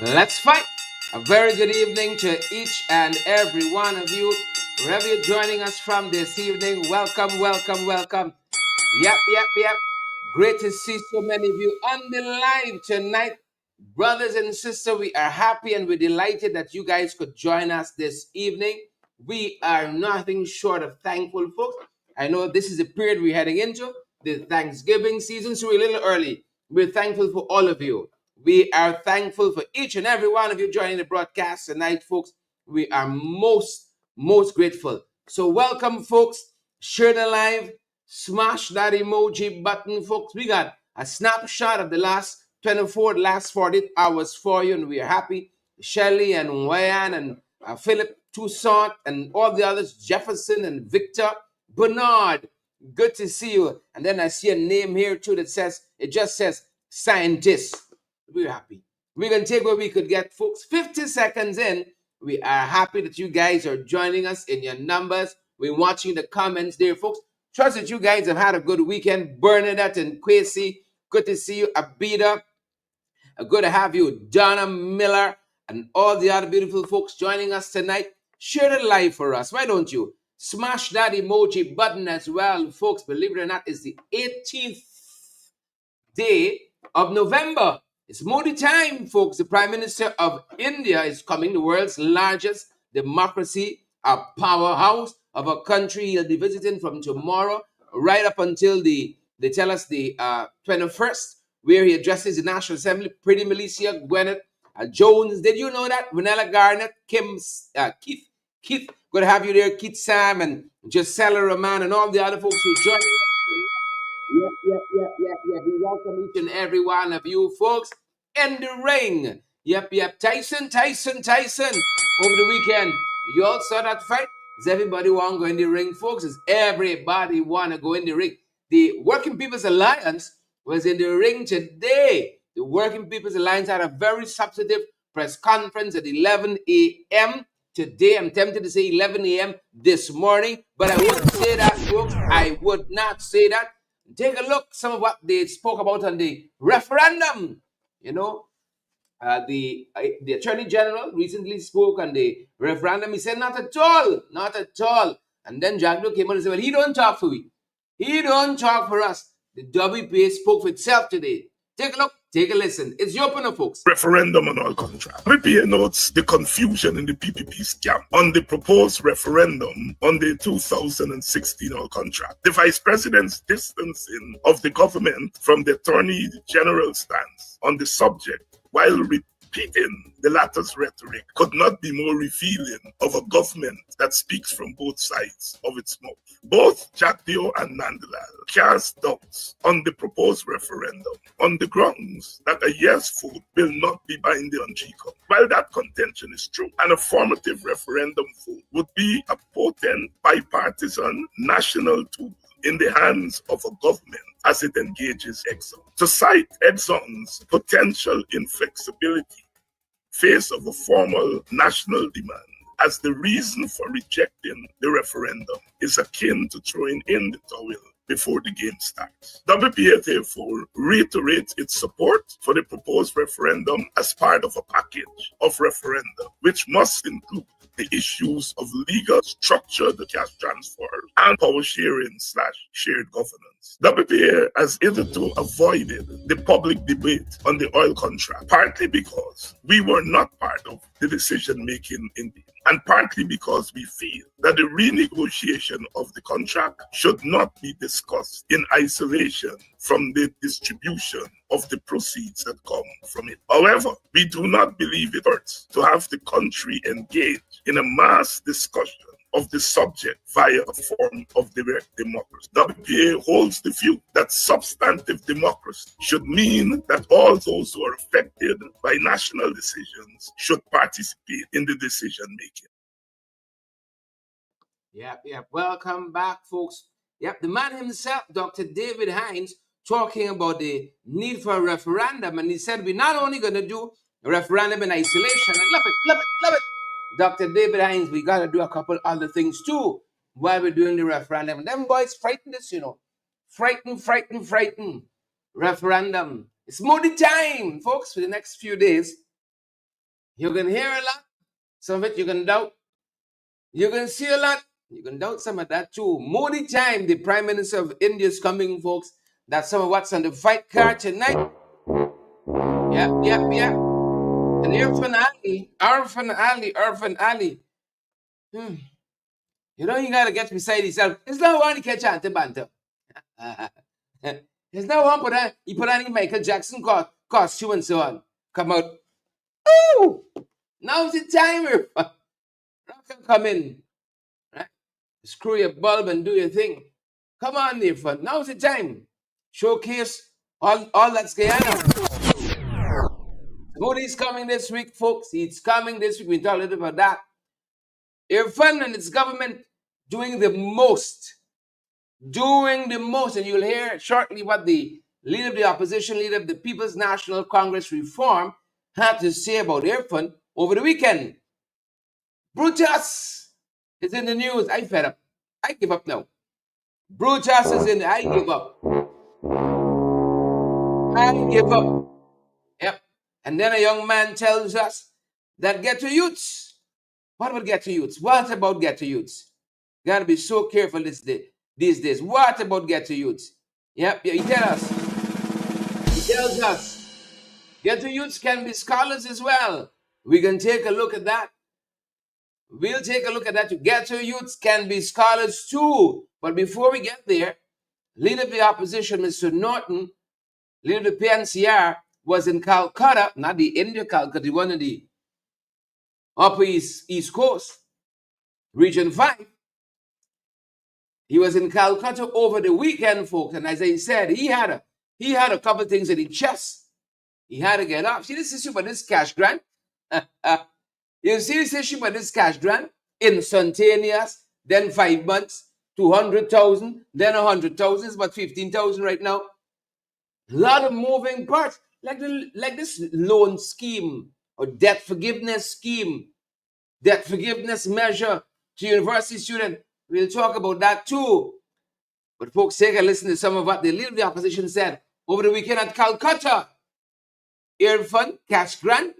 Let's fight. A very good evening to each and every one of you. Wherever you're joining us from this evening, welcome, welcome, welcome. Yep. Great to see so many of you on the live tonight. Brothers and sisters, we are happy and we're delighted that you guys could join us this evening. We are nothing short of thankful, folks. I know this is the period we're heading into, the Thanksgiving season, so we're a little early. We're thankful for all of you. We are thankful for each and every one of you joining the broadcast tonight, folks. We are most grateful. So welcome, folks. Share the live, smash that emoji button, folks. We got a snapshot of the last 48 hours for you, and we are happy. Shelly and Wayan and Philip Toussaint and all the others, Jefferson and Victor, Bernard. Good to see you. And then I see a name here too that says, it just says scientist. We're happy. We're going to take what we could get, folks. 50 seconds in, we are happy that you guys are joining us in your numbers. We're watching the comments there, folks. Trust that you guys have had a good weekend. Bernadette and Quasi, good to see you. Abida, good to have you. Donna Miller and all the other beautiful folks joining us tonight. Share the live for us. Why don't you? Smash that emoji button as well, folks. Believe it or not, it's the 18th day of November. It's Modi time, folks. The Prime Minister of India is coming, the world's largest democracy, a powerhouse of a country. He'll be visiting from tomorrow right up until they tell us the 21st, where he addresses the National Assembly. Pretty Milicia, Gwyneth Jones. Did you know that? Vanilla Garnett, Keith, good to have you there, Keith Sam and Gisela Roman and all the other folks who joined. Yep. We welcome each and every one of you folks in the ring. Yep. Tyson. Over the weekend, you all saw that fight? Does everybody want to go in the ring, folks? Does everybody want to go in the ring? The Working People's Alliance was in the ring today. The Working People's Alliance had a very substantive press conference at 11 a.m. today. I'm tempted to say 11 a.m. this morning, but I wouldn't say that, folks. I would not say that. Take a look some of what they spoke about on the referendum. You know, the Attorney General recently spoke on the referendum. He said, not at all. And then Jagdo came on and said, well, he don't talk for we. He don't talk for us. The WPA spoke for itself today. Take a look, take a listen. It's your opener, folks. Referendum on oil contract. WPA notes the confusion in the PPP's camp on the proposed referendum on the 2016 oil contract. The Vice President's distancing of the government from the Attorney General's stance on the subject while repeating the latter's rhetoric could not be more revealing of a government that speaks from both sides of its mouth. Both Jagdeo and Nandalal cast doubts on the proposed referendum on the grounds that a yes vote will not be binding on GCOM. While that contention is true, an affirmative referendum vote would be a potent bipartisan national tool in the hands of a government as it engages Exxon. To cite Exxon's potential inflexibility face of a formal national demand as the reason for rejecting the referendum is akin to throwing in the towel before the game starts. WPA therefore reiterates its support for the proposed referendum as part of a package of referenda, which must include the issues of legal structure, the cash transfer, and power sharing/shared governance. WPA has hitherto avoided the public debate on the oil contract, partly because we were not part of the decision-making in the and partly because we feel that the renegotiation of the contract should not be discussed in isolation from the distribution of the proceeds that come from it. However, we do not believe it hurts to have the country engage in a mass discussion of the subject via a form of direct democracy. WPA holds the view that substantive democracy should mean that all those who are affected by national decisions should participate in the decision making. Yep. Welcome back, folks. Yep, the man himself, Dr. David Hines, talking about the need for a referendum, and he said we're not only going to do a referendum in isolation. I love it. Dr. David Hines, we got to do a couple other things too while we're doing the referendum. Them boys frightened us, Frightened. Referendum. It's Modi time, folks, for the next few days. You can hear a lot. Some of it you can doubt. You can see a lot. You can doubt some of that too. Modi time, the Prime Minister of India is coming, folks. That's some of what's on the fight card tonight. Yep. And Irfan Ali. You know you gotta get beside yourself. It's not one to catch on to banter. It's not one put on Michael Jackson costume and so on. Come out. Ooh! Now's the time, Irfan. Come in. Right? Screw your bulb and do your thing. Come on, Irfan. Now's the time. Showcase all that's Guyana. Modi's coming this week, folks. He's coming this week. We talk a little about that. Irfan and his government doing the most. And you'll hear shortly what the leader of the opposition, leader of the People's National Congress Reform, had to say about Irfan over the weekend. Brutus is in the news. I fed up. I give up now. Brutus is in. I give up. Yep. And then a young man tells us that ghetto youths. What about ghetto youths? What about ghetto youths? Gotta be so careful these days. What about ghetto youths? Yep. He tells us ghetto youths can be scholars as well. We can take a look at that. We'll take a look at that. Ghetto youths can be scholars too. But before we get there, leader of the opposition, Mr. Norton, leader of the PNCR, was in Calcutta, not the India Calcutta, the one in the Upper East Coast, Region 5. He was in Calcutta over the weekend, folks. And as I said, he had a couple of things in his chest. He had to get off. See this issue about this cash grant? You see this issue about this cash grant? Instantaneous, then 5 months, 200,000, then 100,000. It's about 15,000 right now. A lot of moving parts, like this loan scheme or debt forgiveness scheme, debt forgiveness measure to university students. We'll talk about that too. But folks, take a listen to some of what the leader of the opposition said over the weekend at Calcutta. Irfan, cash grant.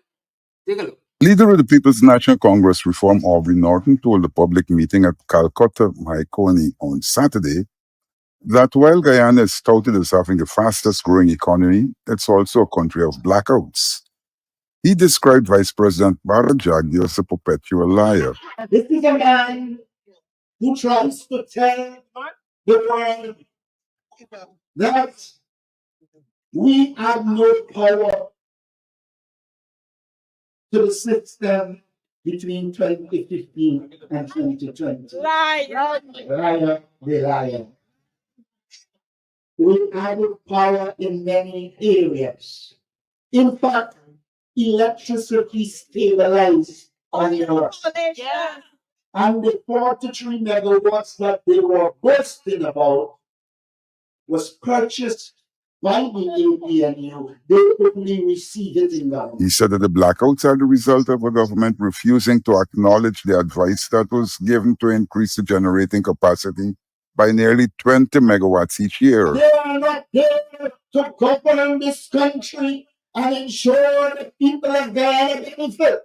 Take a look. Leader of the People's National Congress Reform, Aubrey Norton, told a public meeting at Calcutta, Mahaicony on Saturday that while Guyana is touted as having the fastest growing economy, it's also a country of blackouts. He described Vice President Bharat Jagdeo as a perpetual liar. This is a man who tries to tell the world that we have no power to the system between 2015 and 2020. Liar, the liar. We have power in many areas. In fact, electricity stabilized on the earth. And the 43 megawatts that they were boasting about was purchased by the APNU. They only receive it in government. He said that the blackouts are the result of a government refusing to acknowledge the advice that was given to increase the generating capacity by nearly 20 megawatts each year. They are not there to govern this country and ensure the people of Guyana benefit.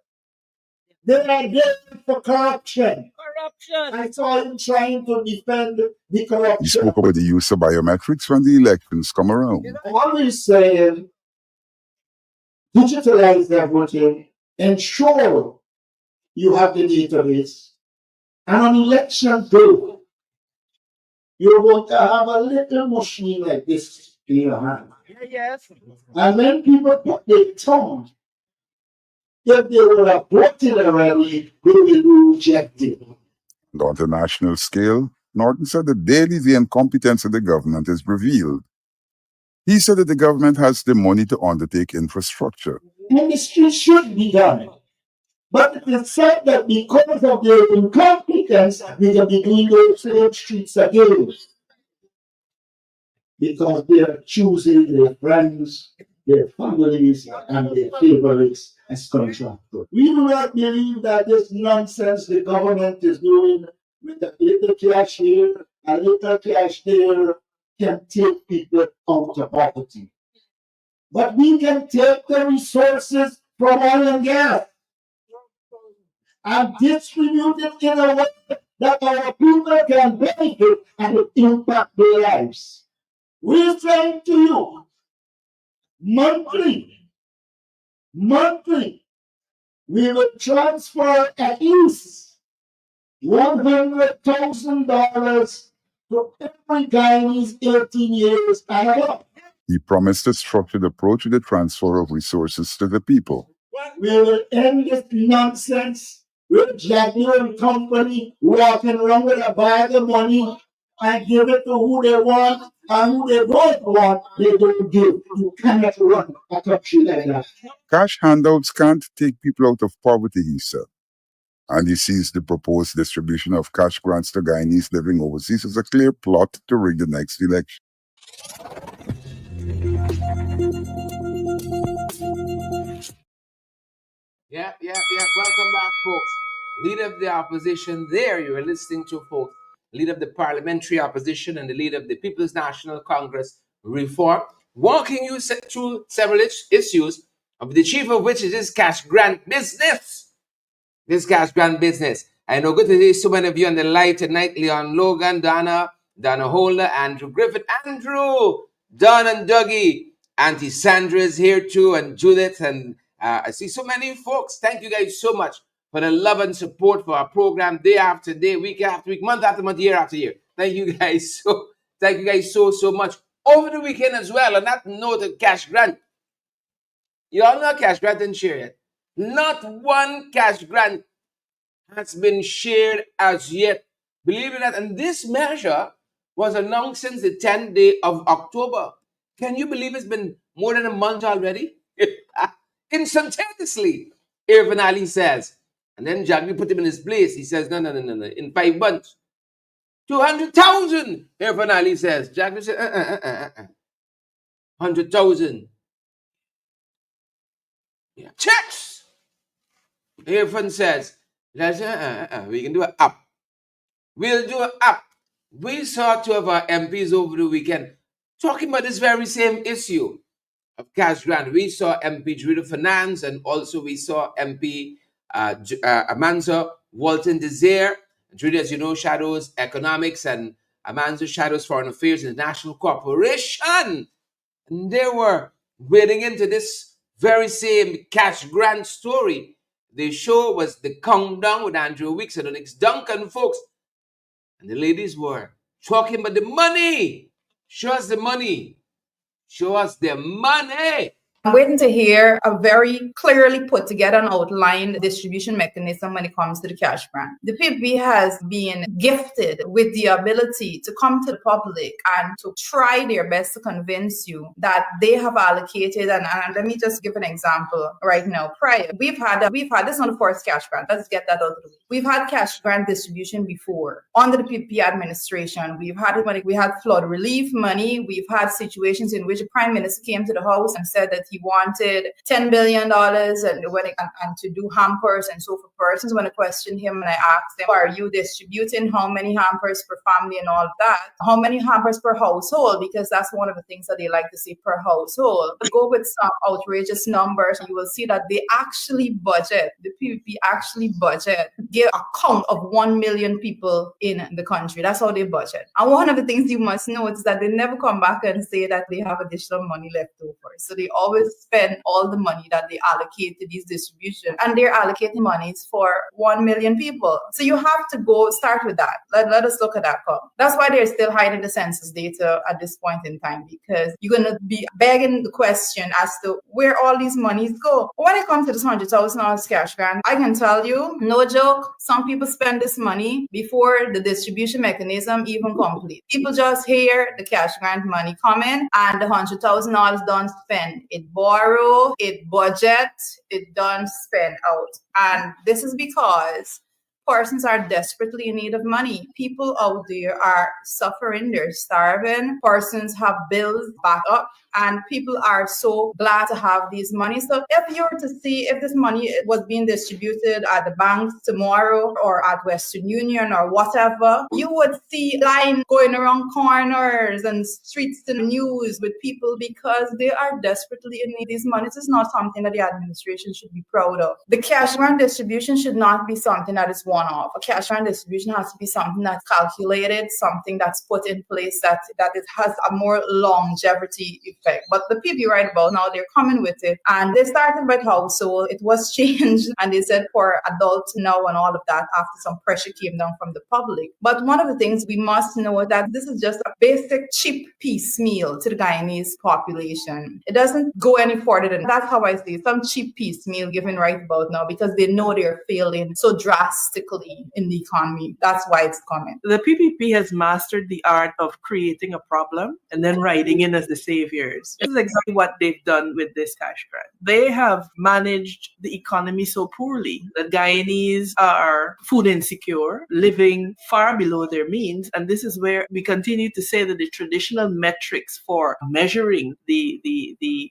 They are there for corruption. I saw him trying to defend the corruption. He spoke about the use of biometrics when the elections come around. Always saying, digitalize everything, ensure you have the database. And on election day, you're going to have a little machine like this in your hand. Yes. And when people put their tongue, if they will have voted already, they will be rejected. On the national scale, Norton said that daily the incompetence of the government is revealed. He said that the government has the money to undertake infrastructure. Industry should be done. But it is said that because of their incompetence, they can be doing those same streets again. Because they are choosing their friends, their families, and their favorites as contractors. We do not believe that this nonsense the government is doing with a little cash here, a little cash there, can take people out of poverty. But we can take the resources from oil and gas. and distribute it in a way that our people can benefit and it impact their lives. We say to you, monthly, we will transfer at least $100,000 to every Guyanese 18 years and above. He promised a structured approach to the transfer of resources to the people. We will end this nonsense with Jackie and company walking around with a bag of money and give it to who they want, and who they don't want, they don't give. You cannot run a country like that. Cash handouts can't take people out of poverty, he said. And he sees the proposed distribution of cash grants to Guyanese living overseas as a clear plot to rig the next election. Yep. Welcome back, folks. Leader of the opposition there, you are listening to, folks. Leader of the parliamentary opposition and the leader of the People's National Congress Reform, walking you through several issues, of the chief of which is this cash grant business. This cash grant business. I know good to see so many of you on the live tonight. Leon Logan, Donna Holder, Andrew Griffith, Andrew, Don and Dougie, Auntie Sandra is here too, and Judith, and I see so many folks. Thank you guys so much for the love and support for our program day after day, week after week, month after month, year after year. Thank you guys so much. Over the weekend as well, on that note of cash grant. You all know cash grant didn't share yet. Not one cash grant has been shared as yet. Believe it or not, and this measure was announced since the 10th day of October. Can you believe it's been more than a month already? Instantaneously, Irvin Ali says. And then Jaggi put him in his place. He says, no. In 5 months. 200,000, Irvin Ali says. Jaggi said, 100,000. Yeah. Checks. Irvin says, we can do an up. We'll do an up. We saw 2 of our MPs over the weekend talking about this very same issue of cash grant. We saw MP Drew Finance, and also we saw MP Amanzo Walton Desire. Drew, as you know, shadows economics, and Amanzo shadows foreign affairs in the National Corporation. And they were wading into this very same cash grant story. The show was The Countdown with Andrew Weeks and Onyx Duncan, folks. And the ladies were talking about the money. Show us the money. Show us the money. I'm waiting to hear a very clearly put together and outlined distribution mechanism when it comes to the cash grant. The PPP has been gifted with the ability to come to the public and to try their best to convince you that they have allocated, and let me just give an example right now. Prior, we've had this on the first cash grant. Let's get that out of the way. We've had cash grant distribution before under the PPP administration. We've had money. We had flood relief money. We've had situations in which the Prime Minister came to the House and said that he wanted $10 billion and to do hampers and so for persons. When I questioned him and I asked him, are you distributing how many hampers per family and all of that? How many hampers per household? Because that's one of the things that they like to see per household. Go with some outrageous numbers, and you will see that they actually budget, the PPP actually budget, give a count of 1 million people in the country. That's how they budget. And one of the things you must know is that they never come back and say that they have additional money left over. So they always spend all the money that they allocate to these distributions, and they're allocating monies for 1 million people. So you have to go start with that. Let us look at that. That's why they're still hiding the census data at this point in time, because you're going to be begging the question as to where all these monies go. When it comes to this $100,000 cash grant, I can tell you, no joke, some people spend this money before the distribution mechanism even complete. People just hear the cash grant money coming and the $100,000 done spend. It borrow, it budget, it done spend out. And this is because Persons are desperately in need of money. People out there are suffering, they're starving. Persons have bills back up, and people are so glad to have these money. So if you were to see if this money was being distributed at the banks tomorrow or at Western Union or whatever, you would see line going around corners and streets in the news with people because they are desperately in need of these money. This is not something that the administration should be proud of. The cash grant distribution should not be something that is one-off. A cash grant distribution has to be something that's calculated, something that's put in place that it has a more longevity effect. But the people right about now, they're coming with it. And they started with household. It was changed. And they said for adults now and all of that after some pressure came down from the public. But one of the things we must know that this is just a basic cheap piecemeal to the Guyanese population. It doesn't go any further than that. That's how I see it. Some cheap piecemeal given right about now because they know they're failing so drastically in the economy. That's why it's coming. The PPP has mastered the art of creating a problem and then riding in as the saviors. This is exactly what they've done with this cash grant. They have managed the economy so poorly that Guyanese are food insecure, living far below their means. And this is where we continue to say that the traditional metrics for measuring the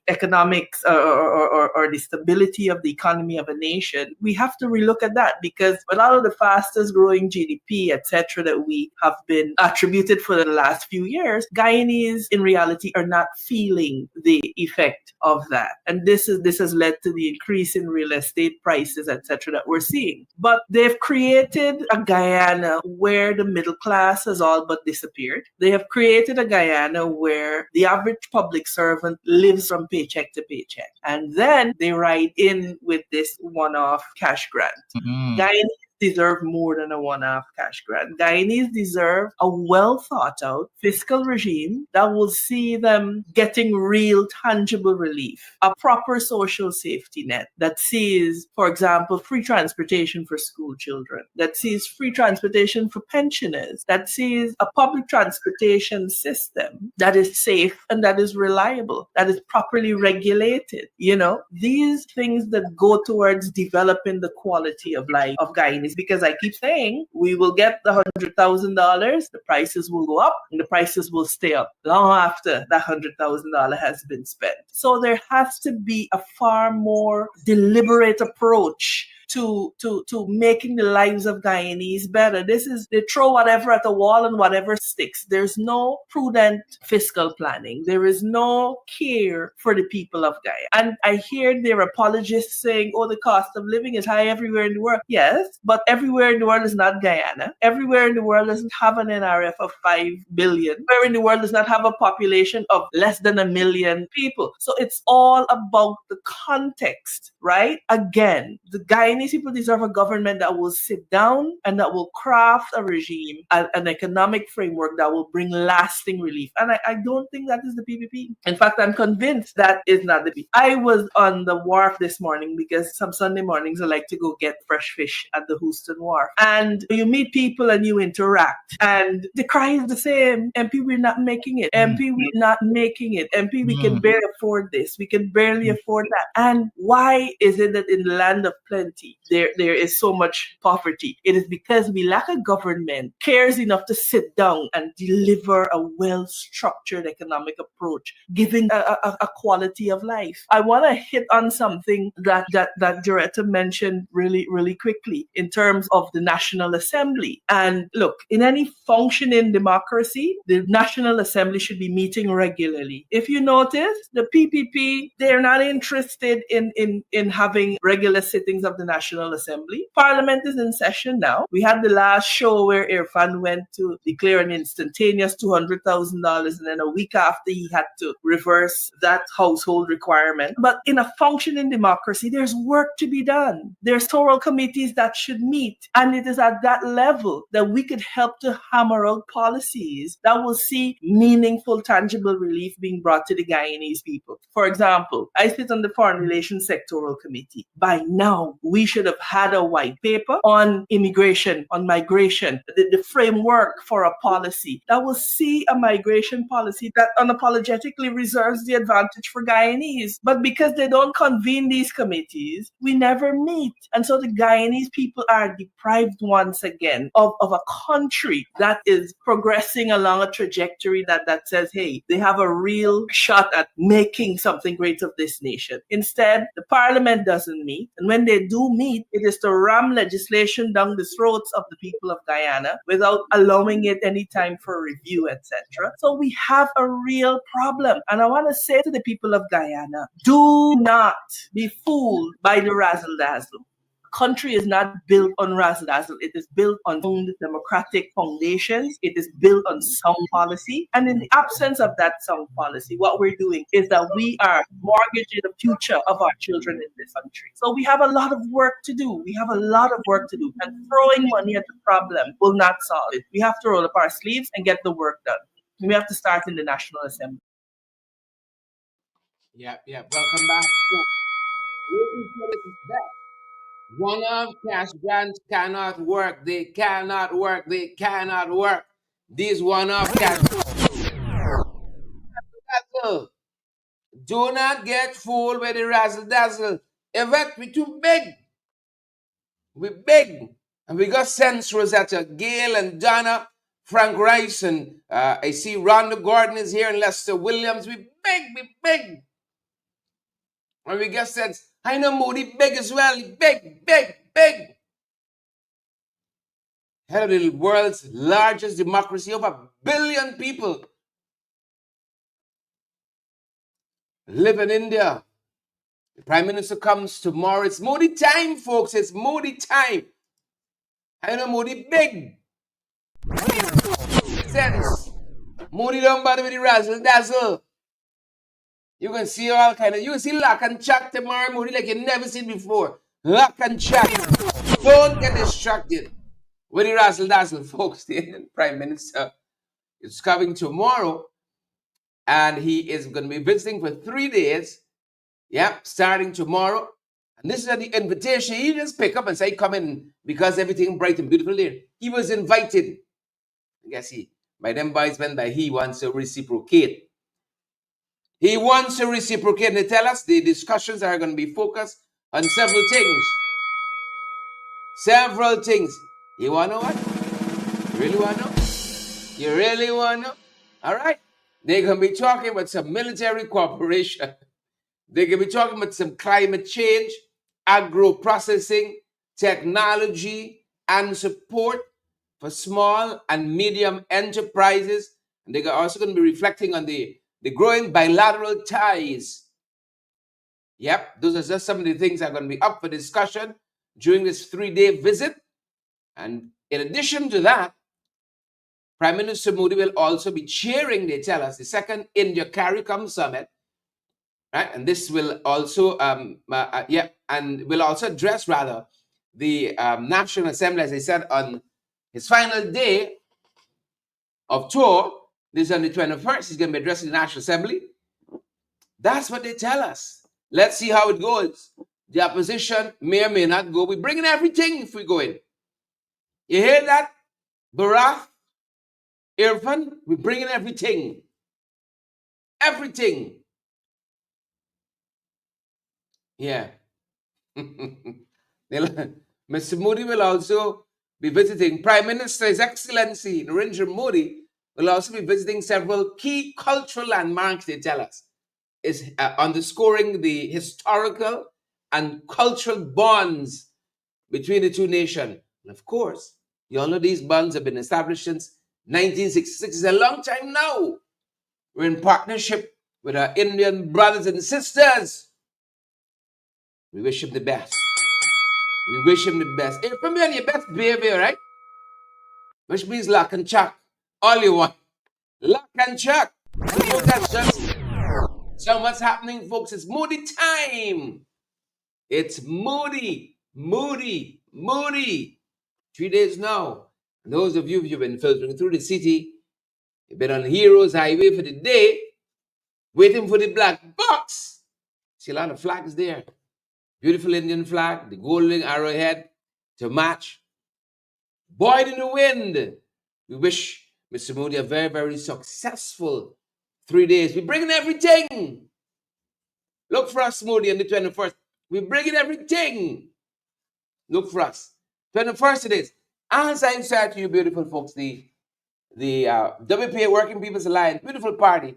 economics or the stability of the economy of a nation, we have to relook at that because with all of the fastest growing GDP, etc., that we have been attributed for the last few years, Guyanese in reality are not feeling the effect of that. And this has led to the increase in real estate prices, etc., that we're seeing. But they've created a Guyana where the middle class has all but disappeared. They have created a Guyana where the average public servant lives from paycheck to paycheck. And then they ride in with this one-off cash grant. Guyanese deserve more than a one-off cash grant. Guyanese deserve a well-thought-out fiscal regime that will see them getting real, tangible relief. A proper social safety net that sees, for example, free transportation for school children, that sees free transportation for pensioners, that sees a public transportation system that is safe and that is reliable, that is properly regulated. You know, these things that go towards developing the quality of life of Guyanese. Because I keep saying we will get the $100,000, the prices will go up and the prices will stay up long after that $100,000 has been spent. So there has to be a far more deliberate approach to making the lives of Guyanese better. They throw whatever at the wall and whatever sticks. There's no prudent fiscal planning. There is no care for the people of Guyana. And I hear their apologists saying, oh, the cost of living is high everywhere in the world. Yes, but everywhere in the world is not Guyana. Everywhere in the world doesn't have an NRF of 5 billion. Everywhere in the world does not have a population of less than 1 million people. So it's all about the context, right? Again, the Guyanese people deserve a government that will sit down and that will craft a regime, an economic framework that will bring lasting relief. And I don't think that is the PPP. In fact, I'm convinced that is not the PPP. I was on the wharf this morning because some Sunday mornings I like to go get fresh fish at the Houston Wharf. And you meet people and you interact. And the cry is the same. MP, we're not making it. MP, we're not making it. MP, we can barely afford this. We can barely afford that. And why is it that in the land of plenty, there is so much poverty? It is because we lack a government cares enough to sit down and deliver a well-structured economic approach, giving a quality of life. I want to hit on something that Joretta mentioned really, really quickly in terms of the National Assembly. And look, in any functioning democracy, the National Assembly should be meeting regularly. If you notice, the PPP, they're not interested in having regular sittings of the National Assembly. Parliament is in session now. We had the last show where Irfan went to declare an instantaneous $200,000 and then a week after he had to reverse that household requirement. But in a functioning democracy, there's work to be done. There's electoral committees that should meet. And it is at that level that we could help to hammer out policies that will see meaningful, tangible relief being brought to the Guyanese people. For example, I sit on the Foreign Relations Sectoral Committee. By now, we we should have had a white paper on immigration, on migration, the framework for a policy that will see a migration policy that unapologetically reserves the advantage for Guyanese. But because they don't convene these committees, we never meet. And so the Guyanese people are deprived once again of a country that is progressing along a trajectory that says, hey, they have a real shot at making something great of this nation. Instead, the parliament doesn't meet. And when they do meet, it is to ram legislation down the throats of the people of Guyana without allowing it any time for review, etc. So we have a real problem. And I want to say to the people of Guyana, do not be fooled by the razzle-dazzle. Country is not built on razzle-dazzle. It is built on sound democratic foundations. It is built on sound policy. And in the absence of that sound policy, what we're doing is that we are mortgaging the future of our children in this country. So we have a lot of work to do. We have a lot of work to do. And throwing money at the problem will not solve it. We have to roll up our sleeves and get the work done. We have to start in the National Assembly. Yeah. Welcome back. Waiting for this is back. One-off cash grants cannot work. They cannot work. They cannot work. These one-off cash dazzle. Do not get fooled with the razzle dazzle. In fact, we too big. We big. And we got Sense Rosetta, Gail and Donna, Frank Rice, and I see Rhonda Gordon is here and Lester Williams. We big. And we got Sense. I know Moody big as well. Big. Head of the world's largest democracy, over 1 billion people live in India. The Prime Minister comes tomorrow. It's Modi time, folks. It's Modi time. I know Modi big. Sense. Modi don't bother with the razzle dazzle. You can see all kind of, you can see lock and chat tomorrow, Modi, like you never seen before. Lock and chat. Don't get distracted with the razzle dazzle, folks. The Indian Prime Minister is coming tomorrow, and he is going to be visiting for 3 days. Yep, starting tomorrow. And this is the invitation. He just pick up and say, come in, because everything bright and beautiful there. He was invited. I guess by them boys went by he wants to reciprocate. He wants to reciprocate. And they tell us the discussions are going to be focused on several things. Several things. You want to know what? You really want to know? You really want to know? All right. They're going to be talking about some military cooperation. They're going to be talking about some climate change, agro-processing, technology, and support for small and medium enterprises. And they're also going to be reflecting on the growing bilateral ties. Yep, those are just some of the things that are going to be up for discussion during this 3-day visit. And in addition to that, Prime Minister Modi will also be chairing, they tell us, the second India-Caricom Summit. Right, and this will also, and will also address rather the National Assembly, as I said, on his final day of tour. This is on the 21st. He's going to be addressing the National Assembly. That's what they tell us. Let's see how it goes. The opposition may or may not go. We're bringing everything if we go in. You hear that? Barath, Irfan, we're bringing everything. Everything. Yeah. Mr. Modi will also be visiting. Prime Minister, His Excellency Narendra Modi, will also be visiting several key cultural landmarks, they tell us, is underscoring the historical and cultural bonds between the two nations. And of course, you all know these bonds have been established since 1966. It's a long time now. We're in partnership with our Indian brothers and sisters. We wish him the best. We wish him the best. Hey, from on your best behavior, right? Which means lock and chuck. All you want. Lock and chuck. So that's just so what's happening, folks. It's Moody time. It's Moody. 3 days now. And those of you who've been filtering through the city, you've been on Heroes Highway for the day, waiting for the black box. See a lot of flags there. Beautiful Indian flag, the golden arrowhead to match. Buoyed in the wind. We wish Mr. Modi a very, very successful 3 days. We're bringing everything. Look for us, Modi, on the 21st. We're bringing everything. Look for us. 21st it is. As I said to you, beautiful folks, the WPA Working People's Alliance, beautiful party,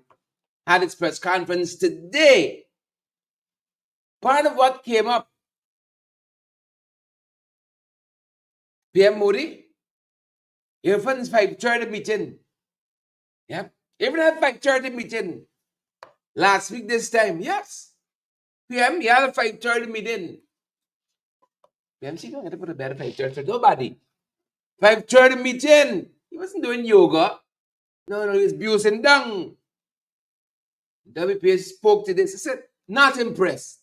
had its press conference today. Part of what came up, PM Modi, your funds 5:30 meeting. Yeah. Even had 5:30 meeting last week this time. Yes. PM, you had a 5:30 meeting. PMC don't get to put a better 5:30 for nobody. 5:30 meeting. He wasn't doing yoga. No, he was busing down. WPA spoke to this. He said, not impressed.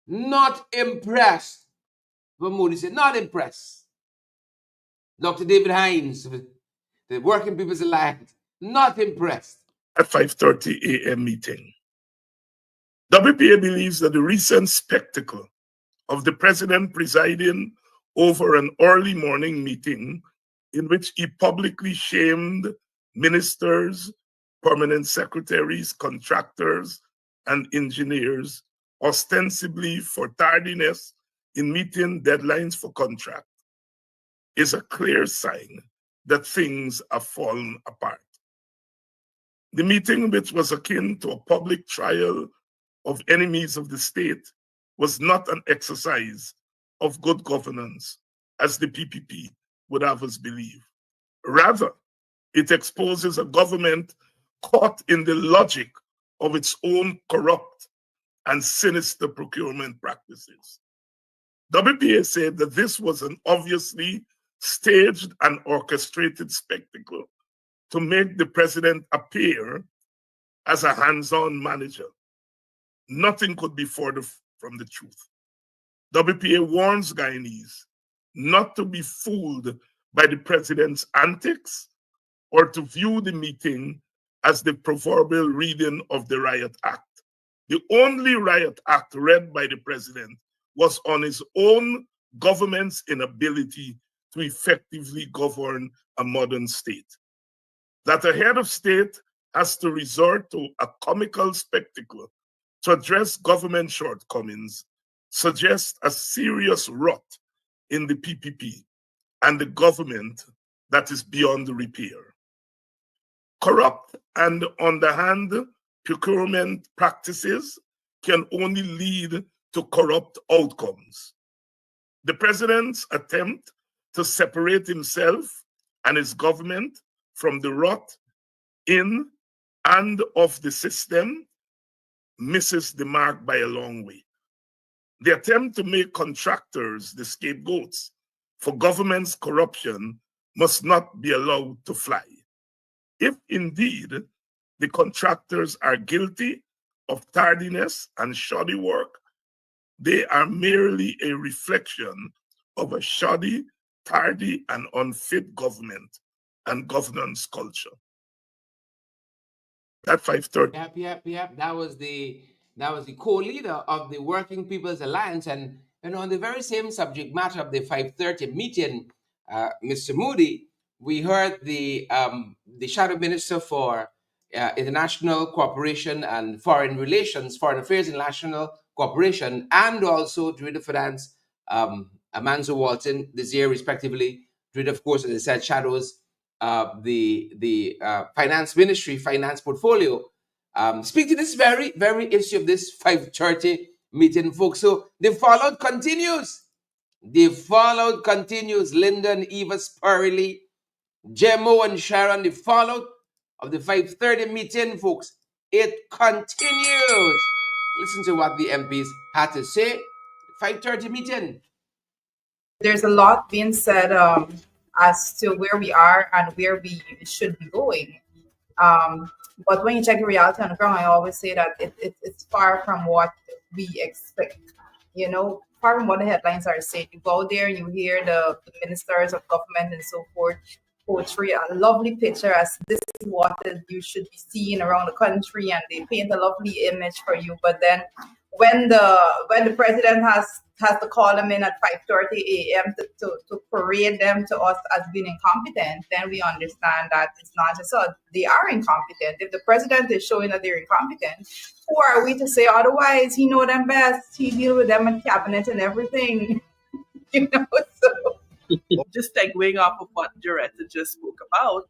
Not impressed. But Modi said, not impressed. Dr. David Hines, the Working People's Alliance, not impressed. At 5:30 a.m. meeting. WPA believes that the recent spectacle of the president presiding over an early morning meeting in which he publicly shamed ministers, permanent secretaries, contractors, and engineers, ostensibly for tardiness in meeting deadlines for contract, is a clear sign that things have fallen apart. The meeting, which was akin to a public trial of enemies of the state, was not an exercise of good governance, as the PPP would have us believe. Rather, it exposes a government caught in the logic of its own corrupt and sinister procurement practices. WPA said that this was an obviously staged and orchestrated spectacle to make the president appear as a hands-on manager. Nothing could be further from the truth. WPA warns Guyanese not to be fooled by the president's antics or to view the meeting as the proverbial reading of the Riot Act. The only Riot Act read by the president was on his own government's inability to effectively govern a modern state. That a head of state has to resort to a comical spectacle to address government shortcomings suggests a serious rot in the PPP and the government that is beyond repair. Corrupt and underhand procurement practices can only lead to corrupt outcomes. The president's attempt to separate himself and his government from the rot in and of the system misses the mark by a long way. The attempt to make contractors the scapegoats for government's corruption must not be allowed to fly. If indeed the contractors are guilty of tardiness and shoddy work, they are merely a reflection of a shoddy, tardy, and unfit government and governance culture. At 5:30. Yep. That was the co-leader of the Working People's Alliance, and on the very same subject matter of the 5:30 meeting, Mr. Modi, we heard the Shadow Minister for International Cooperation and Foreign Relations, Foreign Affairs International Cooperation, and also Director of Finance, Amanzo Walton, this year respectively. Director, of course, as I said, shadows the finance ministry, finance portfolio, speak to this very, very issue of this 5:30 meeting, folks. So the fallout continues. Lyndon, Eva Spurley, Jemo and Sharon, the fallout of the 5:30 meeting, folks. It continues. Listen to what the MPs had to say. 5:30 meeting. There's a lot being said as to where we are and where we should be going. But when you check the reality on the ground, I always say that it's far from what we expect. Far from what the headlines are saying. You go there and you hear the ministers of government and so forth portray a lovely picture as this is what you should be seeing around the country, and they paint a lovely image for you. But then when the president has to call them in at 5:30 a.m. to parade them to us as being incompetent, then we understand that it's not just us. They are incompetent. If the president is showing that they're incompetent, who are we to say otherwise? He know them best. He deal with them in cabinet and everything. So Just segueing off of what Doretta just spoke about,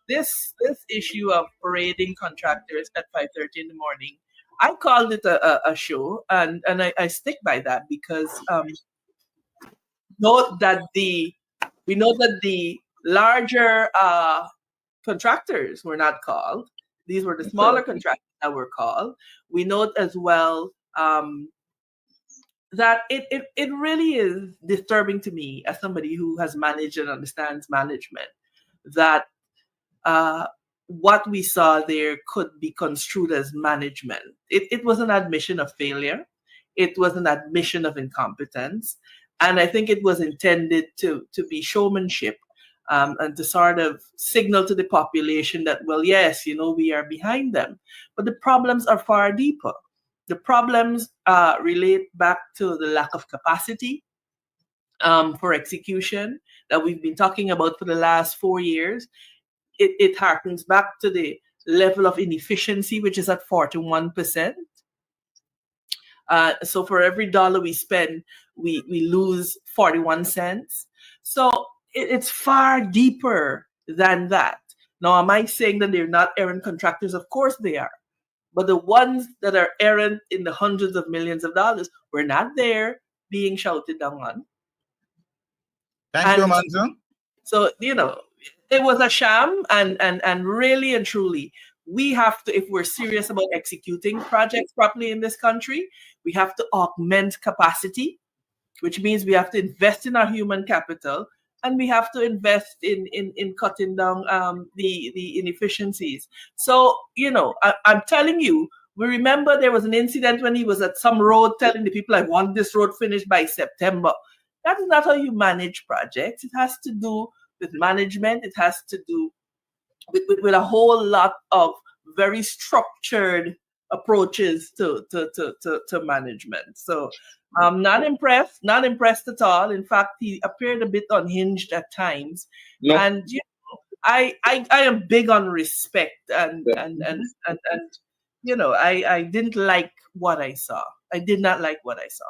this issue of parading contractors at 5:30 in the morning, I called it a show, and I stick by that because note that we know that the larger contractors were not called. These were the smaller contractors that were called. We note as well that it really is disturbing to me as somebody who has managed and understands management that what we saw there could be construed as management. It was an admission of failure. It was an admission of incompetence. And I think it was intended to be showmanship, and to sort of signal to the population that, well, yes, we are behind them. But the problems are far deeper. The problems relate back to the lack of capacity for execution that we've been talking about for the last 4 years. It harkens back to the level of inefficiency, which is at 41%. So for every dollar we spend, we lose 41 cents. So it's far deeper than that. Now, am I saying that they're not errant contractors? Of course they are. But the ones that are errant in the hundreds of millions of dollars were not there being shouted down on. Thank you, Manzo. So, it was a sham, and really and truly, we have to, if we're serious about executing projects properly in this country, we have to augment capacity, which means we have to invest in our human capital, and we have to invest in cutting down the inefficiencies. So, I'm telling you, we remember there was an incident when he was at some road telling the people, I want this road finished by September. That is not how you manage projects. It has to do with management. It has to do with a whole lot of very structured approaches to management. So I'm not impressed at all. In fact, he appeared a bit unhinged at times. No. And I am big on respect, and I didn't like what I saw. I did not like what I saw.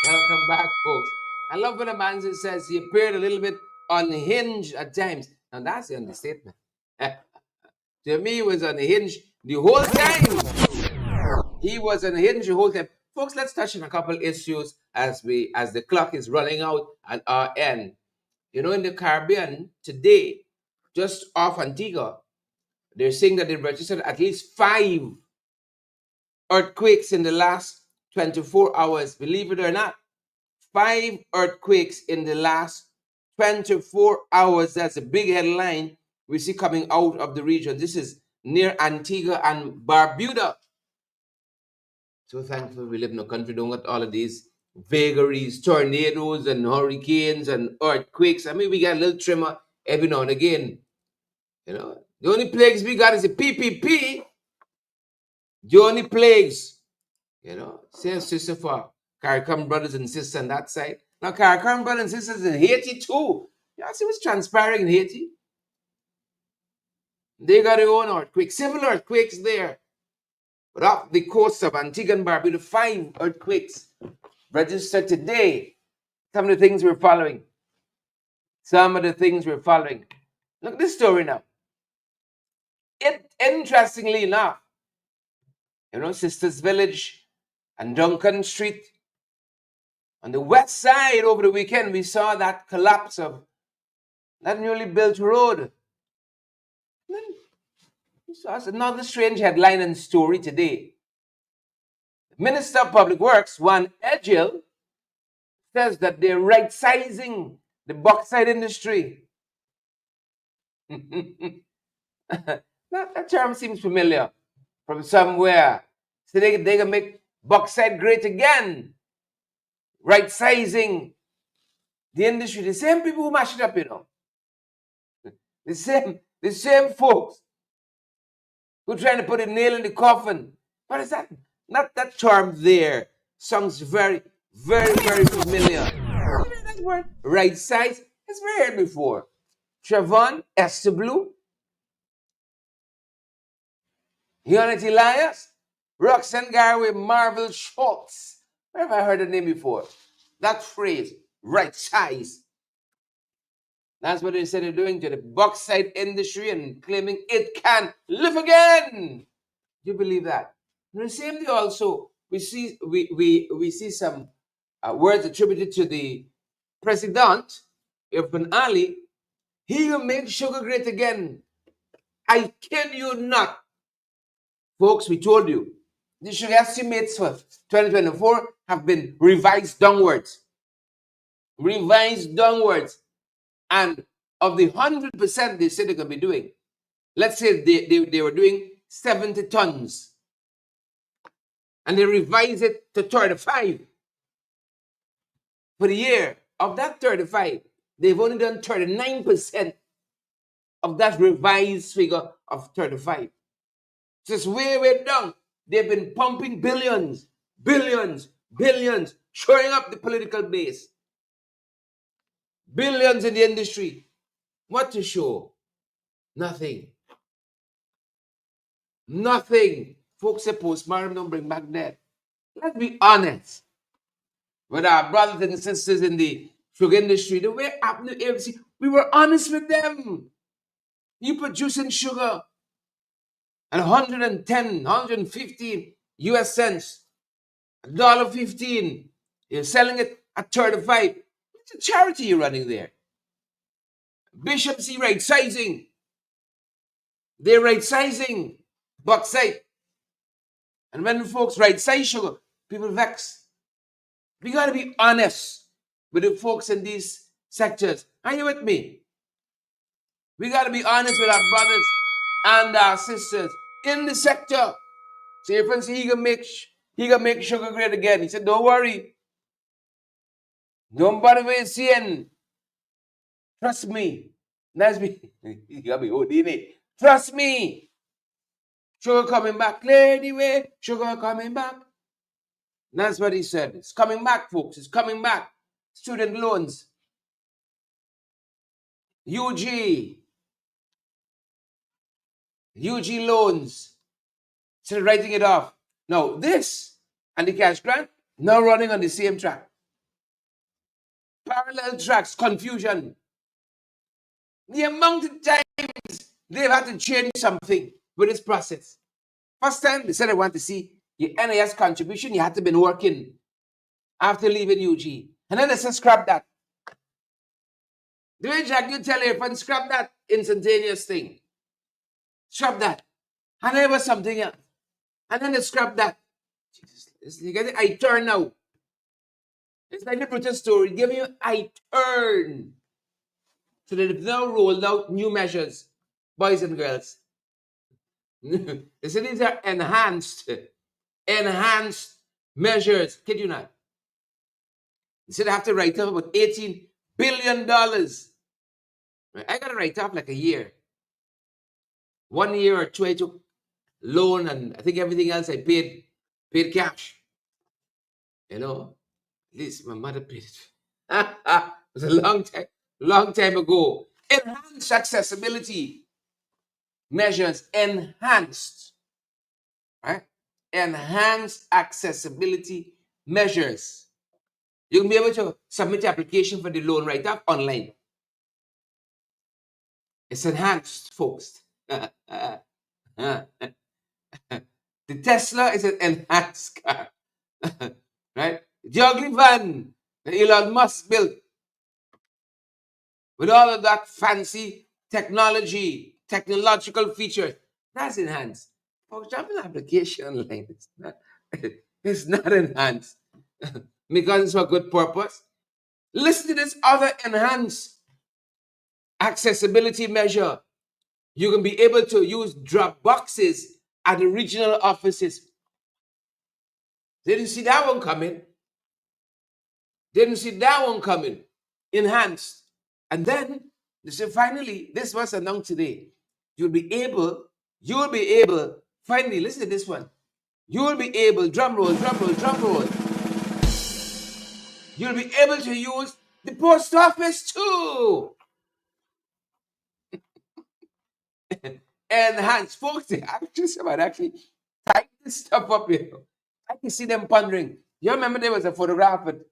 Welcome back, folks. I love when a man says he appeared a little bit unhinged at times. Now that's the understatement. To me, he was unhinged the whole time. He was unhinged the whole time. Folks, let's touch on a couple issues as the clock is running out at our end. In the Caribbean today, just off Antigua, they're saying that they registered at least 5 earthquakes in the last 24 hours. Believe it or not, 5 earthquakes in the last 24 hours. That's a big headline we see coming out of the region. This is near Antigua and Barbuda. So thankful we live in a country don't get all of these vagaries, tornadoes and hurricanes and earthquakes. I mean, we got a little tremor every now and again. The only plagues we got is the PPP. The only plagues, same sister for CARICOM brothers and sisters on that side. Now, CARICOM brothers and sisters in Haiti too. You see what's transpiring in Haiti? They got their own earthquakes, several earthquakes there. But off the coast of Antigua and Barbuda, 5 earthquakes registered today. Some of the things we're following. Look at this story now. Interestingly enough, Sisters Village and Duncan Street, on the west side over the weekend, we saw that collapse of that newly built road. Then we saw another strange headline and story today. Minister of Public Works, Juan Edgil, says that they're right-sizing the bauxite industry. That term seems familiar from somewhere. So they can make bauxite great again. Right-sizing the industry. The same people who mash it up, The same folks who trying to put a nail in the coffin What is that? Not that term there. Sounds very, very, very familiar. You heard that word? Right size? It's very heard before. Trevon, Esther Blue, Unity Elias, Roxanne Garway, Marvel Schultz. Where have I heard the name before? That phrase, right size. That's what they said they're doing to the bauxite industry and claiming it can live again. Do you believe that? And the same thing also, we see some words attributed to the president, Irfan Ali. He will make sugar great again. I kid you not. Folks, we told you, the sugar estimates for 2024 have been revised downwards. Revised downwards. And of the 100% they said they're going to be doing, let's say they were doing 70 tons. And they revised it to 35 for the year. Of that 35, they've only done 39% of that revised figure of 35. So it's way, way down. They've been pumping billions, billions, billions, showing up the political base. Billions in the industry. What to show? Nothing. Nothing. Folks say postmortem don't bring back death. Let's be honest with our brothers and sisters in the sugar industry. The way Abner AFC, we were honest with them. You producing sugar at 110, 115 US cents, $1.15. You're selling it at 35. It's a charity you're running there. Bishop C right sizing. They're right sizing bauxite. And when folks right size sugar, people vex. We got to be honest with the folks in these sectors. Are you with me? We got to be honest with our brothers and our sisters in the sector. See, if friends, he gonna make sugar great again. He said, don't worry. Don't bother with seeing. Trust me. That's me. You got me holding. Trust me. Sugar coming back. Clear the way. Sugar coming back. That's what he said. It's coming back, folks. It's coming back. Student loans. UG loans. Instead of writing it off. Now, this and the cash grant, now running on the same track. Parallel tracks, confusion. The amount of times they've had to change something with this process. First time, they said they want to see your NIS contribution, you had to been working after leaving UG. And then they said scrap that. The way Jack, you tell your friend, scrap that instantaneous thing. Scrap that. And there was something else. And then they scrap that. Jesus, you get it? I turn now. It's like the British story, giving you I turn. So they've now rolled out new measures, boys and girls. They said these are enhanced measures. Kid you not. They said I have to write off about $18 billion. Right? I got to write off like a year. 1 year or two I took loan, and I think everything else I paid cash. You know, at least my mother paid it. It was a long time ago. Enhanced accessibility measures, enhanced, right? Enhanced accessibility measures. You can be able to submit your application for the loan write-off online. It's enhanced, folks. The Tesla is an enhanced car, right? The ugly van that Elon Musk built with all of that fancy technological features, that's enhanced. For example, application online, it's not enhanced because it's for a good purpose. Listen to this other enhanced accessibility measure. You can be able to use drop boxes at the regional offices. Didn't see that one coming. Enhanced. And then they said, finally, this was announced today. You'll be able, finally, listen to this one. you will be able, drum roll, drum roll, drum roll, you'll be able to use the post office too. Enhance, folks, actually type this stuff up here. I can see them pondering. You remember there was a photograph with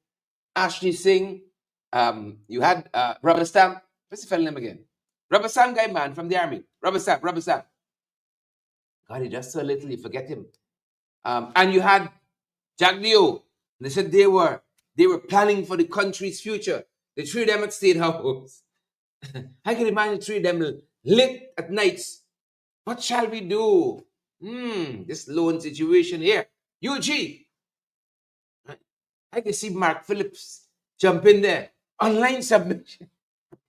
Ashley Singh. You had Rubber Stamp. What's the fella name again? Rubber Stamp guy, man, from the army. Rubber Stamp, Rubber Stamp. God, he just so little, you forget him. And you had Jack Leo. They said they were planning for the country's future. The three of them at State House. I can imagine the three of them lit at nights. What shall we do? This loan situation here. UG. I can see Mark Phillips jump in there. Online submission.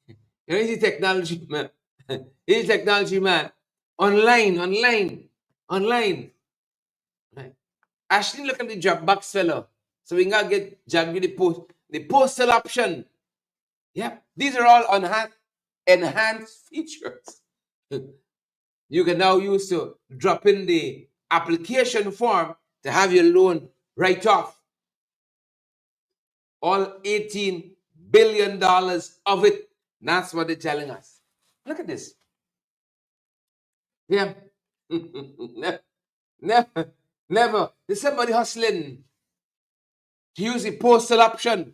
You know, he's a technology man. He's a technology man. Online. Right. Ashley, look at the Dropbox fellow. So we gotta get Jaggi the postal option. Yeah, these are all enhanced features. You can now use to drop in the application form to have your loan write off. All $18 billion of it. That's what they're telling us. Look at this. Yeah. Never. There's somebody hustling to use the postal option.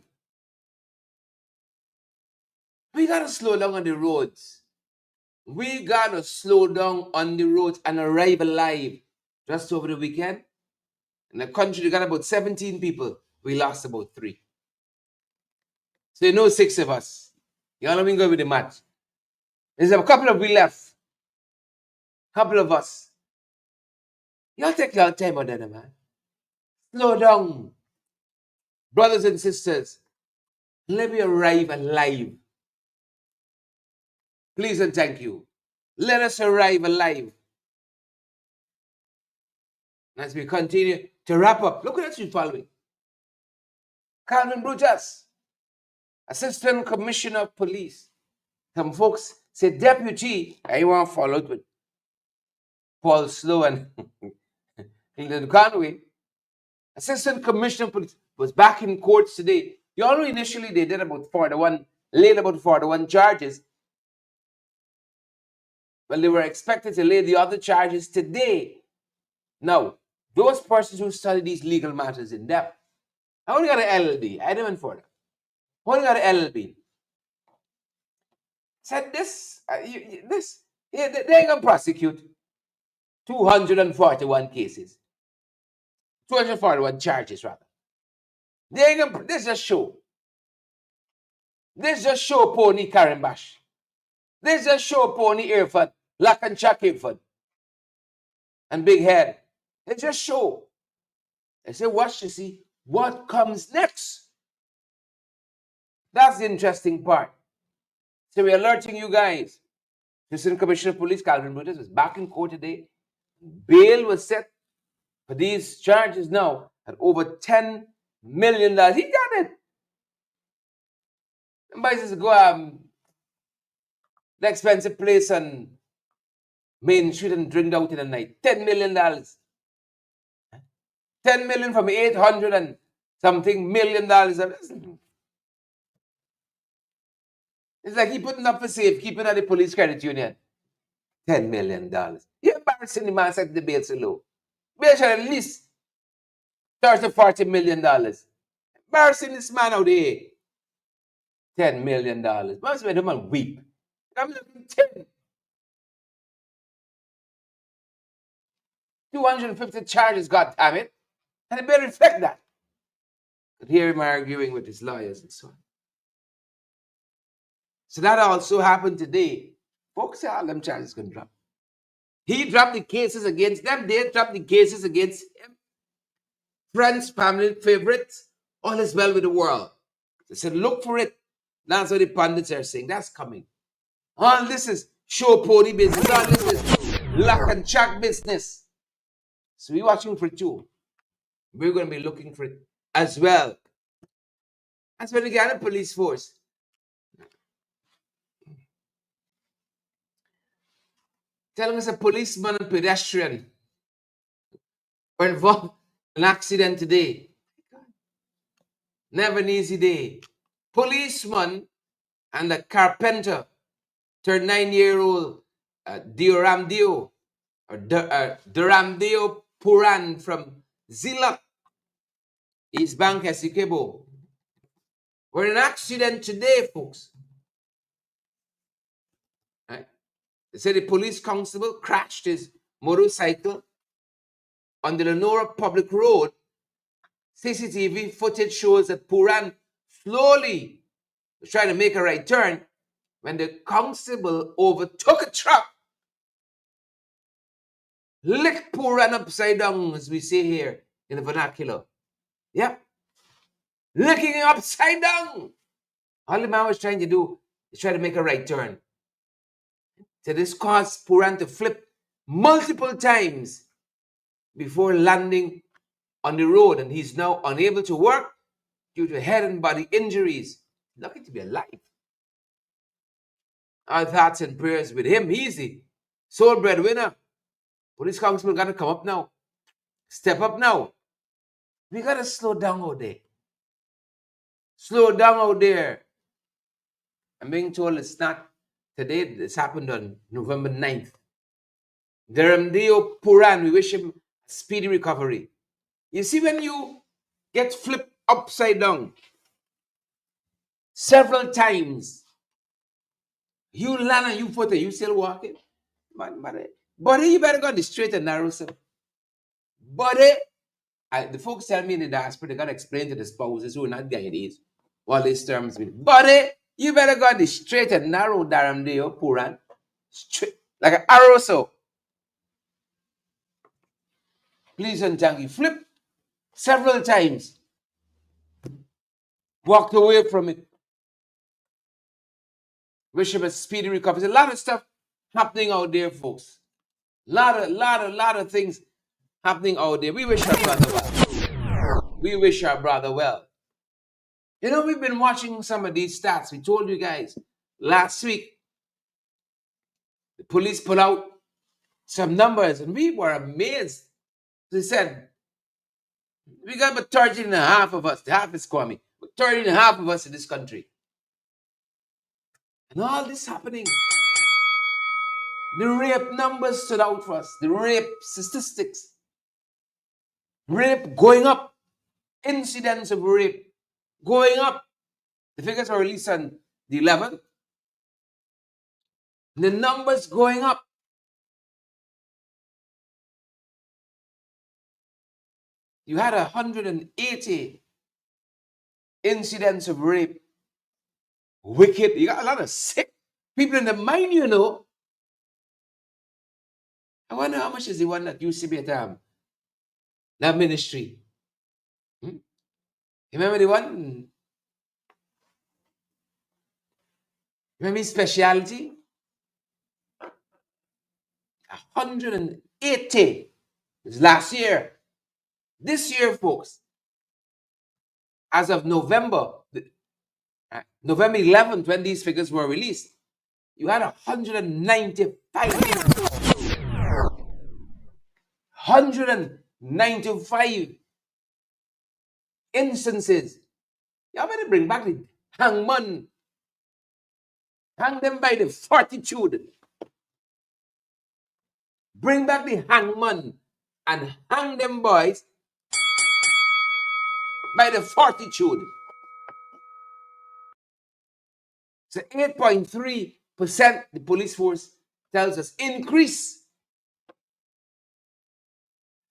We got to slow down on the roads. We got to slow down on the roads and arrive alive. Just over the weekend, in the country, we got about 17 people. We lost about 3. So you know 6 of us. You know what I mean? Go with the math. There's a couple of we left. Couple of us. Y'all take your time on that, man. Slow down. Brothers and sisters, let me arrive alive. Please and thank you. Let us arrive alive. As we continue to wrap up, look what you're following. Calvin Brutus, Assistant Commissioner of Police. Some folks say deputy, I want to follow it with Paul Slow and Hilton Conway. Assistant Commissioner of Police was back in courts today. You all know initially they did about 41 charges. Well, they were expected to lay the other charges today. Now, those persons who study these legal matters in depth, I only got an LLB. I didn't for that. Only got an LLB. Said they ain't gonna prosecute 241 cases, 241 charges rather. They ain't gonna. This just show. This just show Pony Karimbash. This just show Pony Irfan, Lack and Chuck Irfan, and Big Head. They just show. They say, watch to see what comes next. That's the interesting part. So we're alerting you guys. Assistant Commissioner of Police Calvin Brutus was back in court today. Bail was set for these charges now at over $10 million. He got it. Somebody says go the expensive place on Main Street and drink out in the night. $10 million. 10 million from 800 and something $million. It's like he putting up for safekeeping at the police credit union. $10 million. You're embarrassing the man set the bail so low. Bail should at least charge to $40 million. Embarrassing this man out there. $10 million. Must make the man weep. I'm looking 10. 250 charges, God damn it. And it better reflect that. But hear him arguing with his lawyers and so on. So that also happened today. Folks say all them charges can drop. He dropped the cases against them. They dropped the cases against him. Friends, family, favorites, all is well with the world. They said, look for it. That's what the pundits are saying. That's coming. All this is show pony business. All this is luck and chuck business. So we're watching for it too. We're going to be looking for it as well. That's when the Guyana police force. Telling us a policeman and pedestrian were involved in an accident today. Never an easy day. Policeman and a carpenter, 39-year-old Dioramdio Puran from Zilak, East Bank, Essequibo, were in an accident today, folks. Right? They said the police constable crashed his motorcycle on the Lenora Public Road. CCTV footage shows that Puran slowly was trying to make a right turn when the constable overtook a truck, licked Puran upside down, as we say here in the vernacular. Yep. Licking him upside down. All the man was trying to do is try to make a right turn. So this caused Puran to flip multiple times before landing on the road, and he's now unable to work due to head and body injuries. Lucky to be alive. Our thoughts and prayers with him. He's the sole breadwinner. Police constable got to come up now. Step up now. We got to slow down out there. Slow down out there. I'm being told it's not today. This happened on November 9th. Dharamdeo Puran, we wish him a speedy recovery. You see, when you get flipped upside down several times, you land on your foot and you still walking. Buddy, you better go on the straight and narrow, sir. Buddy, the folks tell me in the diaspora, they got to explain to the spouses who are not Guyanese what these terms mean. Buddy, you better go on the straight and narrow, Dharamdeo Puran. Straight, like an arrow, so. Please and thank you. Flip several times. Walked away from it. Wish him a speedy recovery. There's a lot of stuff happening out there, folks. Lot of things happening out there. We wish our brother well. We wish our brother well. You know, we've been watching some of these stats. We told you guys last week, the police put out some numbers, and we were amazed. They said, we got about 13 and a half of us. The half is Kwame. But 13 and a half of us in this country. And all this happening. The rape numbers stood out for us. The rape statistics. Rape going up. Incidents of rape going up. The figures were released on the 11th. The numbers going up. You had 180 incidents of rape. Wicked. You got a lot of sick people in the mind, you know. I wonder how much is the one that used to be at that ministry. You remember the one? Remember his specialty? 180. It was last year. This year, folks, as of November 11th, when these figures were released, you had 195. 195 instances. You better bring back the hangman. Hang them by the fortitude. Bring back the hangman and hang them boys by the fortitude. So 8.3% the police force tells us increase.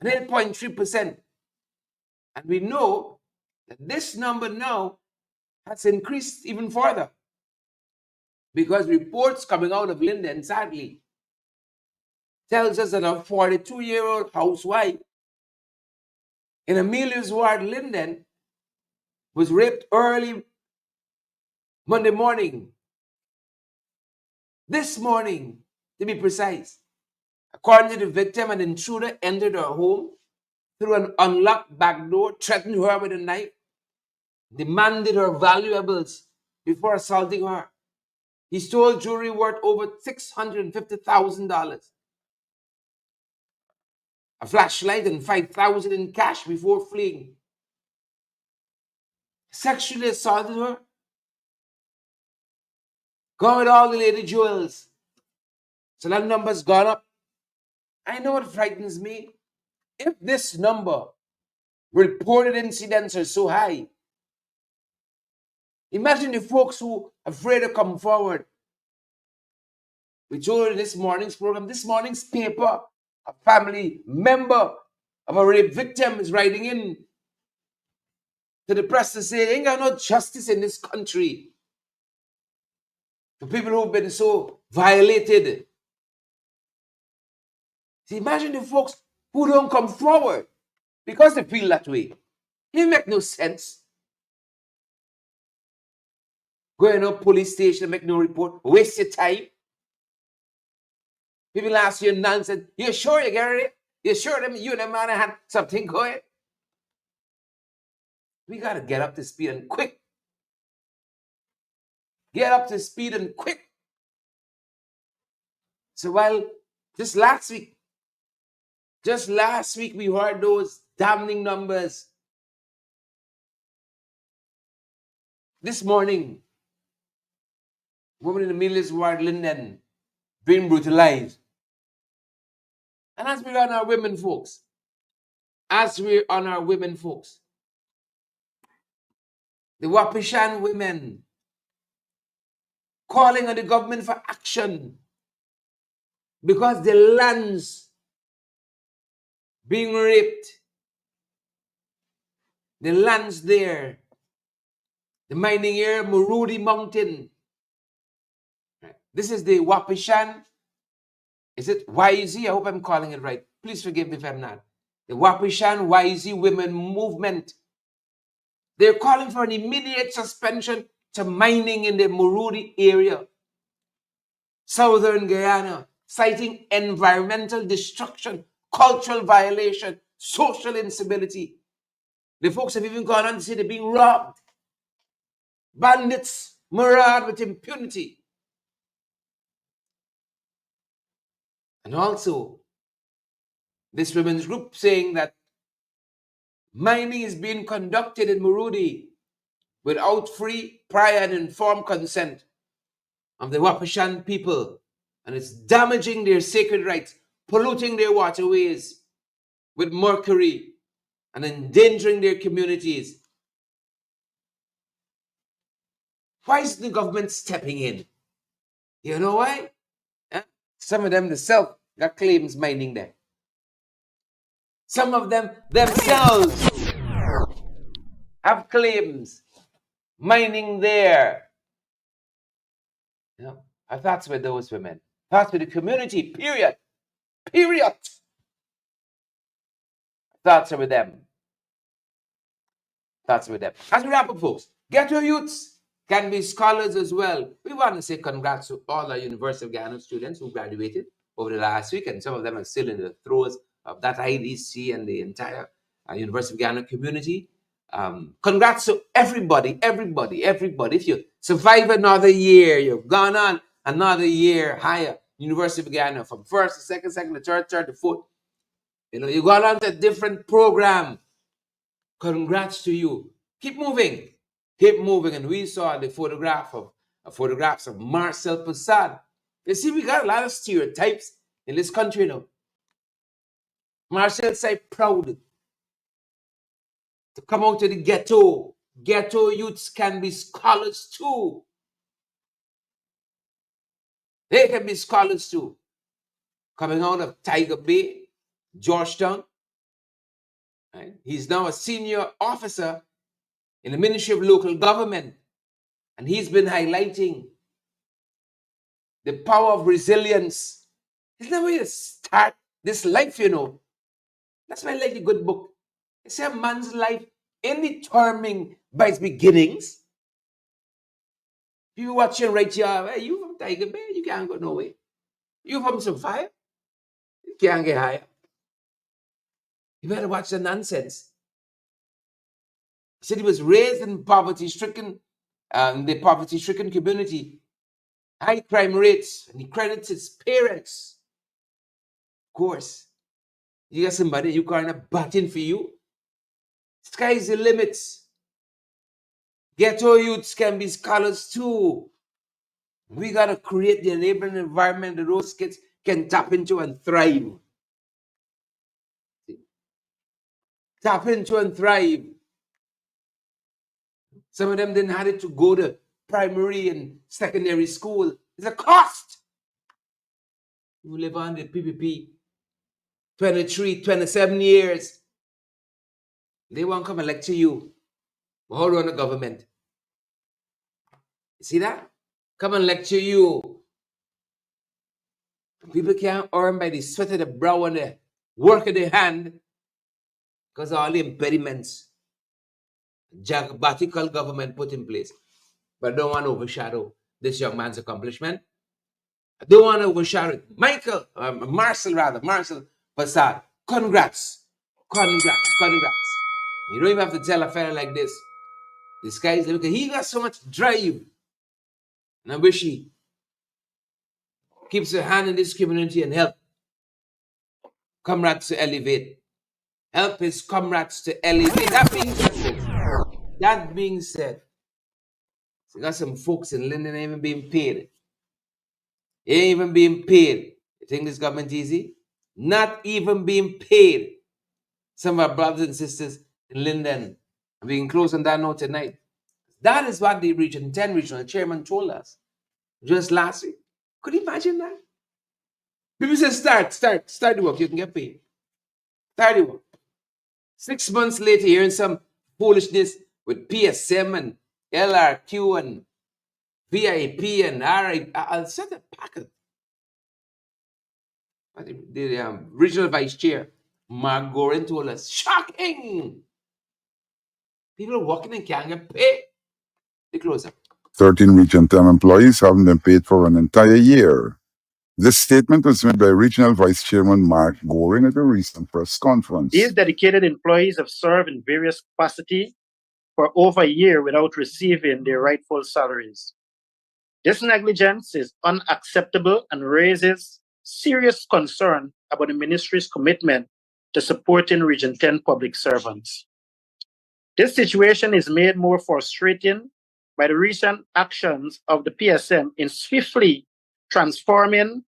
And 8.3%. And we know that this number now has increased even further. Because reports coming out of Linden, sadly, tells us that a 42-year-old housewife in Amelia's ward, Linden, was raped early Monday morning. This morning, to be precise. According to the victim, an intruder entered her home through an unlocked back door, threatened her with a knife, demanded her valuables before assaulting her. He stole jewelry worth over $650,000. a flashlight and 5,000 in cash before fleeing. Sexually assaulted her. Gone with all the lady jewels. So that number's gone up. I know what frightens me. If this number, reported incidents, are so high, imagine the folks who are afraid to come forward. We told in this morning's program, this morning's paper, a family member of a rape victim is writing in to the press to say, ain't got no justice in this country for people who've been so violated. See, imagine the folks who don't come forward because they feel that way. It make no sense. Going to police station, make no report, waste your time. People ask you nonsense. You sure you get it? You sure them you and the man had something going? We gotta get up to speed and quick. Get up to speed and quick. So while just last week we heard those damning numbers. This morning, woman in the Middle East ward, Linden, being brutalized. And as we on our women folks, the Wapishan women calling on the government for action because the lands being raped, the lands there, the mining area, Murudi Mountain. This is the Wapishan. Is it YZ? I hope I'm calling it right. Please forgive me if I'm not. The Wapishan YZ Women Movement. They're calling for an immediate suspension to mining in the Murudi area, southern Guyana, citing environmental destruction, cultural violation, social instability. The folks have even gone on to say they're being robbed. Bandits maraud with impunity. And also, this women's group saying that mining is being conducted in Murudi without free, prior, and informed consent of the Wapishan people, and it's damaging their sacred rights, polluting their waterways with mercury, and endangering their communities. Why is the government stepping in? You know why? Some of them themselves got claims mining there. Some of them themselves have claims mining there. You know, our thoughts with those women. Thoughts with the community, period. Period. Thoughts are with them. Thoughts are with them. As we wrap up, folks, ghetto youths can be scholars as well. We want to say congrats to all our University of Guyana students who graduated over the last week, and some of them are still in the throes of that IDC and the entire University of Guyana community. Congrats to everybody. If you survive another year, you've gone on another year higher, University of Guyana, from first to second to third to fourth. You know, you got on to a different program. Congrats to you. Keep moving. And we saw the photographs of Marcel Passad. You see, we got a lot of stereotypes in this country now. Marcel said proud to come out to the ghetto. Ghetto youths can be scholars too. They can be scholars too. Coming out of Tiger Bay, Georgetown. Right? He's now a senior officer in the Ministry of Local Government. And he's been highlighting the power of resilience. It's never way to start this life, you know. That's why I like the good book. It's a man's life ain't determined by its beginnings. You watching right here, hey, you from Tiger Bay, you can't go nowhere. You from some fire, you can't get higher. You better watch the nonsense. He said he was raised in poverty-stricken, the poverty-stricken community, high crime rates, and he credits his parents, of course. You got somebody you kind of batting for you. Sky's the limits. Ghetto youths can be scholars too. We got to create the enabling environment that those kids can tap into and thrive. Tap into and thrive. Some of them didn't have it to go to primary and secondary school. It's a cost. You live on the PPP 23, 27 years. They won't come and lecture you. Hold on the government. You see that? Come and lecture you. People can't earn by the sweat of the brow and the work of the hand because of all the impediments Jagabatical government put in place. But I don't want to overshadow this young man's accomplishment. I don't want to overshadow it. Marcel Passad, congrats. You don't even have to tell a fella like this. This guy is looking, he got so much drive. And I wish he keeps a hand in this community and help comrades to elevate. Help his comrades to elevate. That being said, so got some folks in Linden ain't even being paid. Ain't even being paid. You think this government easy? Not even being paid. Some of our brothers and sisters in Linden. And we can close on that note tonight. That is what the Region 10 regional chairman told us just last week. Could you imagine that? People say start the work, you can get paid. Start the work. 6 months later, hearing some foolishness with PSM and LRQ and VIP and RI. I'll set a packet. The regional vice chair, Mark Gorin, told us, shocking! People working and can't get paid. They close up. 13 Region 10 employees haven't been paid for an entire year. This statement was made by Regional Vice Chairman Mark Goring at a recent press conference. These dedicated employees have served in various capacities for over a year without receiving their rightful salaries. This negligence is unacceptable and raises serious concern about the ministry's commitment to supporting Region 10 public servants. This situation is made more frustrating by the recent actions of the PSM in swiftly transferring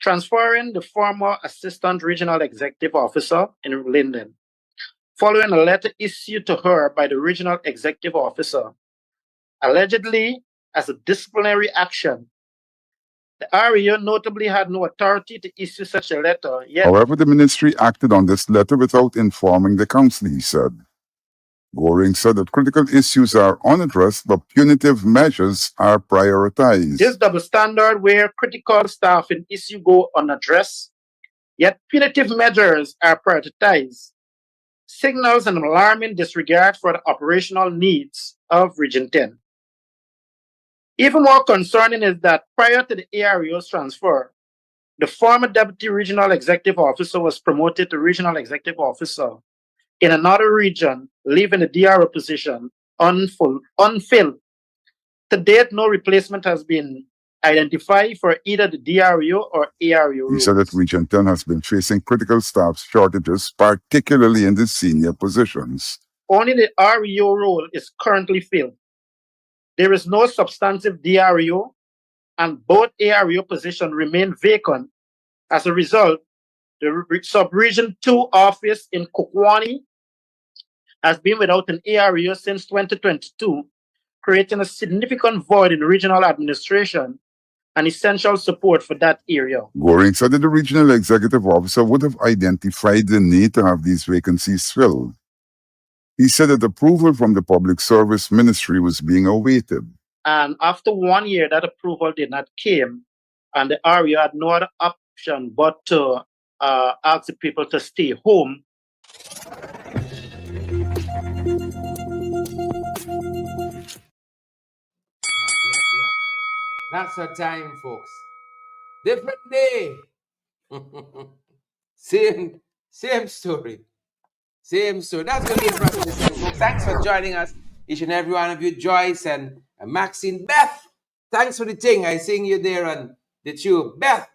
the former Assistant Regional Executive Officer in Linden, following a letter issued to her by the Regional Executive Officer, allegedly as a disciplinary action. The REO notably had no authority to issue such a letter, yet However, the ministry acted on this letter without informing the council, he said. Goring said that critical issues are unaddressed, but punitive measures are prioritized. this double standard where critical staffing issues go unaddressed, yet punitive measures are prioritized, signals an alarming disregard for the operational needs of Region 10. Even more concerning is that prior to the AREO's transfer, the former Deputy Regional Executive Officer was promoted to Regional Executive Officer in another region, leaving the DRO position unfilled. To date, no replacement has been identified for either the DRO or AREO roles. He said that Region 10 has been facing critical staff shortages, particularly in the senior positions. Only the REO role is currently filled. There is no substantive DRO, and both AREO positions remain vacant. As a result, the Sub-Region 2 office in Kukwani has been without an AREO since 2022, creating a significant void in regional administration and essential support for that area. Goring said that the regional executive officer would have identified the need to have these vacancies filled. He said that approval from the Public Service Ministry was being awaited. And after 1 year, that approval did not come, and the REO had no other option but to ask the people to stay home. That's our time, folks. Different day. Same story. Same story. That's going to be it for us this time, folks. Thanks for joining us, each and every one of you, Joyce and Maxine. Beth, thanks for the thing. I sing you there on the tube. Beth.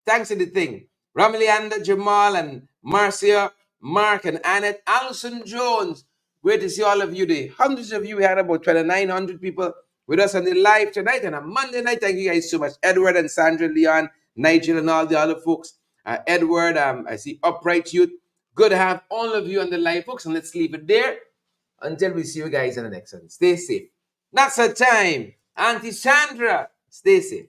Thanks for the thing. Ramilianda, Jamal, and Marcia, Mark, and Annette, Alison Jones. Great to see all of you. The hundreds of you. We had about 2,900 people with us on the live tonight and a Monday night. Thank you guys so much. Edward and Sandra, Leon, Nigel, and all the other folks. Edward, I see Upright Youth. Good to have all of you on the live, folks. And let's leave it there until we see you guys in the next one. Stay safe. That's our time. Auntie Sandra, stay safe.